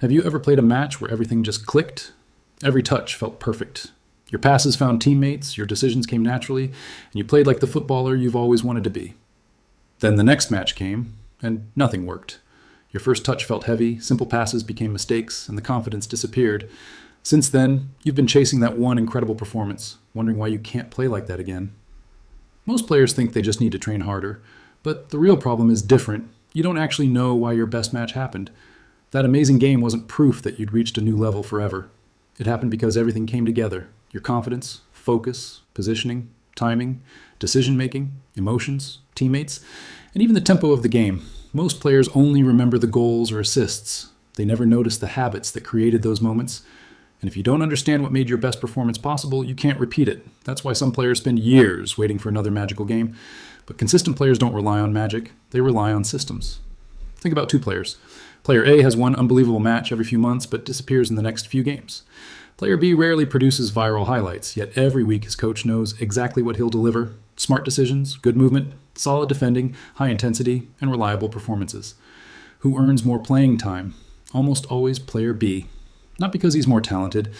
Have you ever played a match where everything just clicked? Every touch felt perfect. Your passes found teammates, your decisions came naturally, and you played like the footballer you've always wanted to be. Then the next match came, and nothing worked. Your first touch felt heavy, simple passes became mistakes, and the confidence disappeared. Since then, you've been chasing that one incredible performance, wondering why you can't play like that again. Most players think they just need to train harder, but the real problem is different. You don't actually know why your best match happened. That amazing game wasn't proof that you'd reached a new level forever. It happened because everything came together. Your confidence, focus, positioning, timing, decision-making, emotions, teammates, and even the tempo of the game. Most players only remember the goals or assists. They never notice the habits that created those moments. And if you don't understand what made your best performance possible, you can't repeat it. That's why some players spend years waiting for another magical game. But consistent players don't rely on magic. They rely on systems. Think about two players. Player A has one unbelievable match every few months, but disappears in the next few games. Player B rarely produces viral highlights, yet every week his coach knows exactly what he'll deliver. Smart decisions, good movement, solid defending, high intensity, and reliable performances. Who earns more playing time? Almost always player B. Not because he's more talented,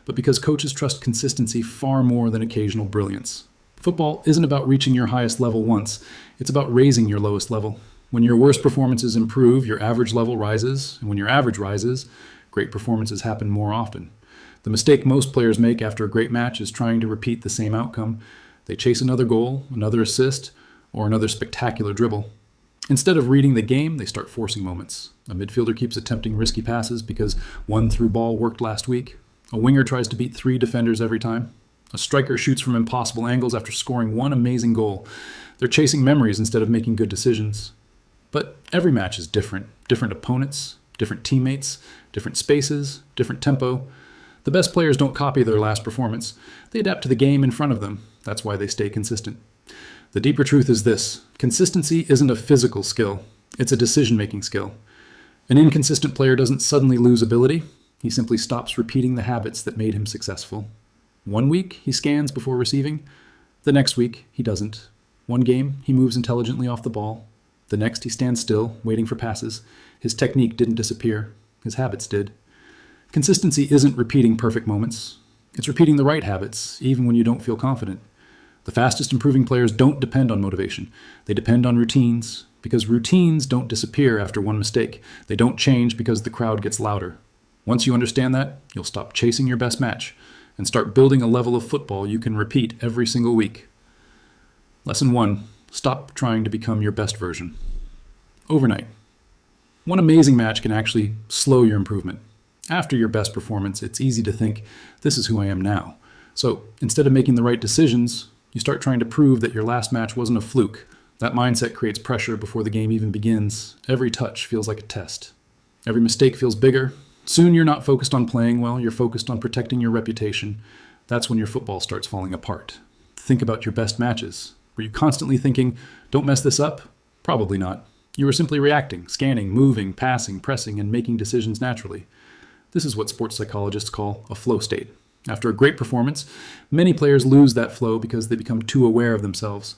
but because coaches trust consistency far more than occasional brilliance. Football isn't about reaching your highest level once. It's about raising your lowest level. When your worst performances improve, your average level rises, and when your average rises, great performances happen more often. The mistake most players make after a great match is trying to repeat the same outcome. They chase another goal, another assist, or another spectacular dribble. Instead of reading the game, they start forcing moments. A midfielder keeps attempting risky passes because one through ball worked last week. A winger tries to beat 3 defenders every time. A striker shoots from impossible angles after scoring one amazing goal. They're chasing memories instead of making good decisions. But every match is different. Different opponents, different teammates, different spaces, different tempo. The best players don't copy their last performance. They adapt to the game in front of them. That's why they stay consistent. The deeper truth is this: consistency isn't a physical skill. It's a decision-making skill. An inconsistent player doesn't suddenly lose ability. He simply stops repeating the habits that made him successful. One week, he scans before receiving. The next week, he doesn't. One game, he moves intelligently off the ball. The next, he stands still, waiting for passes. His technique didn't disappear. His habits did. Consistency isn't repeating perfect moments. It's repeating the right habits, even when you don't feel confident. The fastest improving players don't depend on motivation. They depend on routines, because routines don't disappear after one mistake. They don't change because the crowd gets louder. Once you understand that, you'll stop chasing your best match and start building a level of football you can repeat every single week. Lesson 1. Stop trying to become your best version. Overnight. One amazing match can actually slow your improvement. After your best performance, it's easy to think, this is who I am now. So instead of making the right decisions, you start trying to prove that your last match wasn't a fluke. That mindset creates pressure before the game even begins. Every touch feels like a test. Every mistake feels bigger. Soon you're not focused on playing well, you're focused on protecting your reputation. That's when your football starts falling apart. Think about your best matches. Were you constantly thinking, don't mess this up? Probably not. You were simply reacting, scanning, moving, passing, pressing, and making decisions naturally. This is what sports psychologists call a flow state. After a great performance, many players lose that flow because they become too aware of themselves.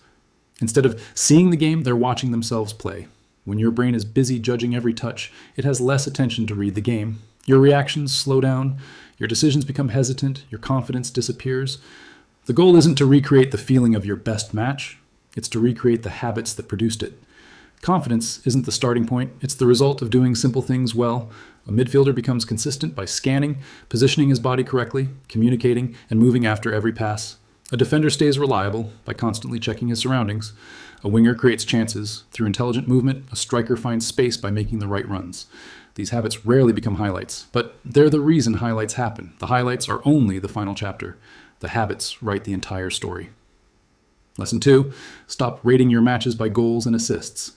Instead of seeing the game, they're watching themselves play. When your brain is busy judging every touch, it has less attention to read the game. Your reactions slow down, your decisions become hesitant, your confidence disappears. The goal isn't to recreate the feeling of your best match, it's to recreate the habits that produced it. Confidence isn't the starting point, it's the result of doing simple things well. A midfielder becomes consistent by scanning, positioning his body correctly, communicating, and moving after every pass. A defender stays reliable by constantly checking his surroundings. A winger creates chances. Through intelligent movement, a striker finds space by making the right runs. These habits rarely become highlights, but they're the reason highlights happen. The highlights are only the final chapter. The habits write the entire story. Lesson 2, stop rating your matches by goals and assists.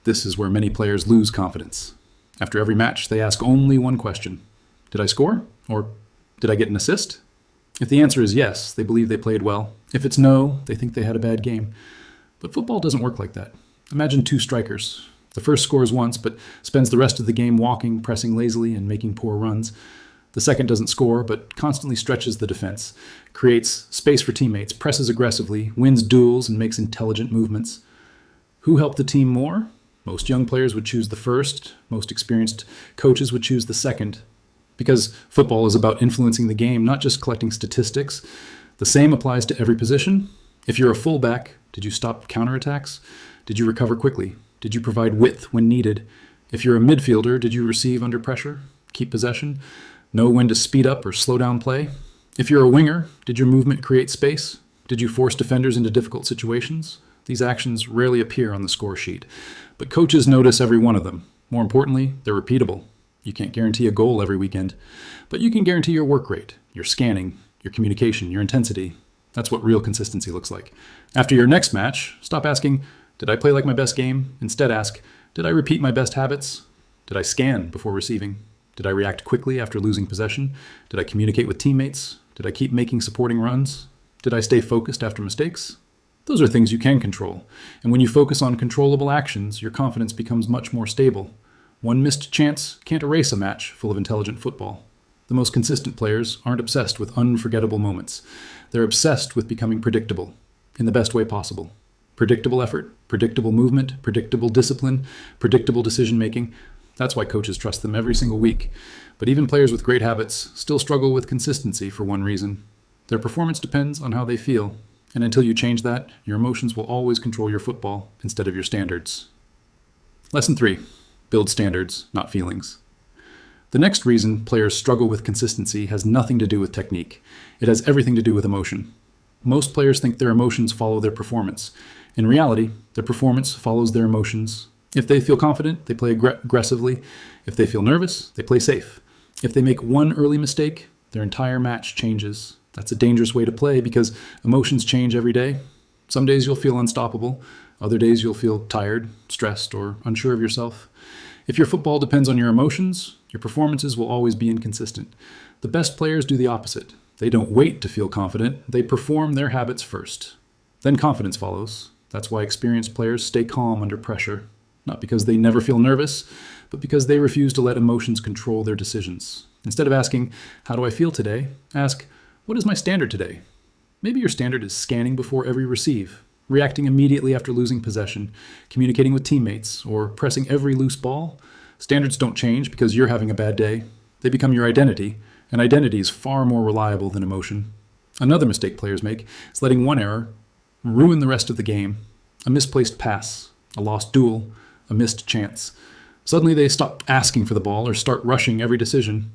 This is where many players lose confidence. After every match, they ask only one question. Did I score? Or did I get an assist? If the answer is yes, they believe they played well. If it's no, they think they had a bad game. But football doesn't work like that. Imagine 2 strikers. The first scores once, but spends the rest of the game walking, pressing lazily, and making poor runs. The second doesn't score, but constantly stretches the defense, creates space for teammates, presses aggressively, wins duels, and makes intelligent movements. Who helped the team more? Most young players would choose the first, most experienced coaches would choose the second. Because football is about influencing the game, not just collecting statistics. The same applies to every position. If you're a fullback, did you stop counterattacks? Did you recover quickly? Did you provide width when needed? If you're a midfielder, did you receive under pressure? Keep possession? Know when to speed up or slow down play? If you're a winger, did your movement create space? Did you force defenders into difficult situations? These actions rarely appear on the score sheet, but coaches notice every one of them. More importantly, they're repeatable. You can't guarantee a goal every weekend, but you can guarantee your work rate, your scanning, your communication, your intensity. That's what real consistency looks like. After your next match, stop asking, did I play like my best game? Instead ask, did I repeat my best habits? Did I scan before receiving? Did I react quickly after losing possession? Did I communicate with teammates? Did I keep making supporting runs? Did I stay focused after mistakes? Those are things you can control. And when you focus on controllable actions, your confidence becomes much more stable. One missed chance can't erase a match full of intelligent football. The most consistent players aren't obsessed with unforgettable moments. They're obsessed with becoming predictable, in the best way possible. Predictable effort, predictable movement, predictable discipline, predictable decision-making. That's why coaches trust them every single week. But even players with great habits still struggle with consistency for one reason. Their performance depends on how they feel. And until you change that, your emotions will always control your football instead of your standards. Lesson 3. Build standards, not feelings. The next reason players struggle with consistency has nothing to do with technique. It has everything to do with emotion. Most players think their emotions follow their performance. In reality, their performance follows their emotions. If they feel confident, they play aggressively. If they feel nervous, they play safe. If they make one early mistake, their entire match changes. That's a dangerous way to play because emotions change every day. Some days you'll feel unstoppable. Other days you'll feel tired, stressed, or unsure of yourself. If your football depends on your emotions, your performances will always be inconsistent. The best players do the opposite. They don't wait to feel confident. They perform their habits first. Then confidence follows. That's why experienced players stay calm under pressure. Not because they never feel nervous, but because they refuse to let emotions control their decisions. Instead of asking, how do I feel today? Ask, what is my standard today? Maybe your standard is scanning before every receive, reacting immediately after losing possession, communicating with teammates, or pressing every loose ball. Standards don't change because you're having a bad day. They become your identity, and identity is far more reliable than emotion. Another mistake players make is letting one error ruin the rest of the game. A misplaced pass, a lost duel, a missed chance. Suddenly they stop asking for the ball or start rushing every decision.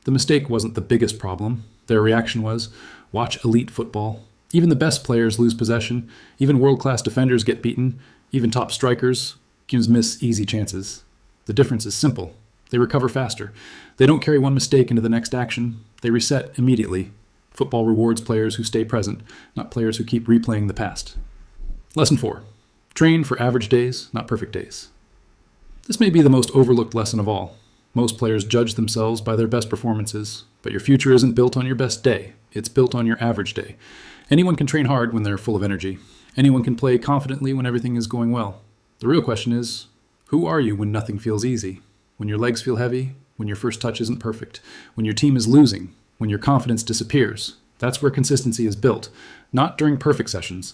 The mistake wasn't the biggest problem. Their reaction was, watch elite football. Even the best players lose possession. Even world-class defenders get beaten. Even top strikers can miss easy chances. The difference is simple. They recover faster. They don't carry one mistake into the next action. They reset immediately. Football rewards players who stay present, not players who keep replaying the past. Lesson 4. Train for average days, not perfect days. This may be the most overlooked lesson of all. Most players judge themselves by their best performances, but your future isn't built on your best day. It's built on your average day. Anyone can train hard when they're full of energy. Anyone can play confidently when everything is going well. The real question is, who are you when nothing feels easy? When your legs feel heavy? When your first touch isn't perfect? When your team is losing? When your confidence disappears? That's where consistency is built. Not during perfect sessions,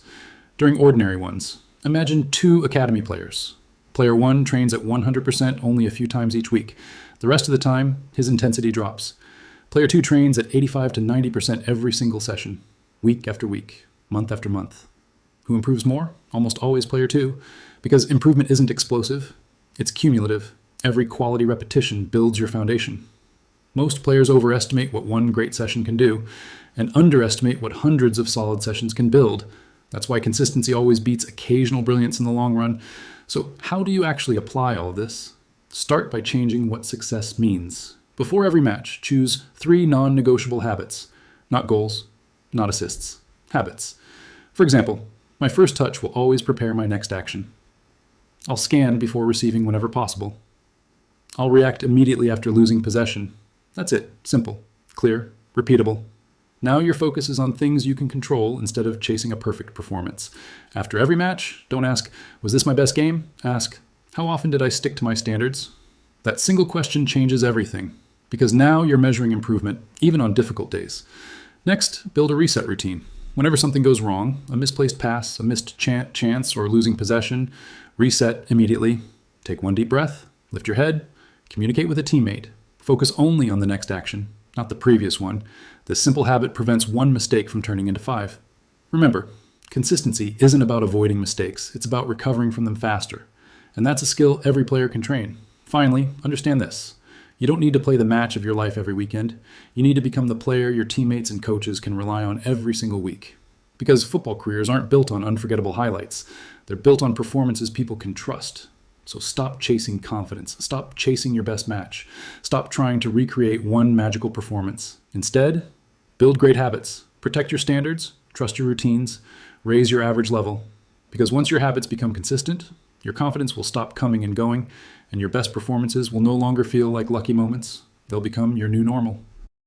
during ordinary ones. Imagine 2 academy players. Player 1 trains at 100% only a few times each week. The rest of the time, his intensity drops. Player 2 trains at 85 to 90% every single session, week after week, month after month. Who improves more? Almost always player 2, because improvement isn't explosive, it's cumulative. Every quality repetition builds your foundation. Most players overestimate what one great session can do, and underestimate what hundreds of solid sessions can build. That's why consistency always beats occasional brilliance in the long run. So how do you actually apply all of this? Start by changing what success means. Before every match, choose 3 non-negotiable habits. Not goals, not assists. Habits. For example, my first touch will always prepare my next action. I'll scan before receiving whenever possible. I'll react immediately after losing possession. That's it. Simple, clear, repeatable. Now your focus is on things you can control instead of chasing a perfect performance. After every match, don't ask, was this my best game? Ask, how often did I stick to my standards? That single question changes everything, because now you're measuring improvement, even on difficult days. Next, build a reset routine. Whenever something goes wrong, a misplaced pass, a missed chance, or losing possession, reset immediately. Take one deep breath, lift your head, communicate with a teammate. Focus only on the next action, not the previous one. This simple habit prevents one mistake from turning into 5. Remember, consistency isn't about avoiding mistakes. It's about recovering from them faster. And that's a skill every player can train. Finally, understand this. You don't need to play the match of your life every weekend. You need to become the player your teammates and coaches can rely on every single week. Because football careers aren't built on unforgettable highlights. They're built on performances people can trust. So stop chasing confidence. Stop chasing your best match. Stop trying to recreate one magical performance. Instead, build great habits. Protect your standards. Trust your routines. Raise your average level. Because once your habits become consistent, your confidence will stop coming and going, and your best performances will no longer feel like lucky moments. They'll become your new normal.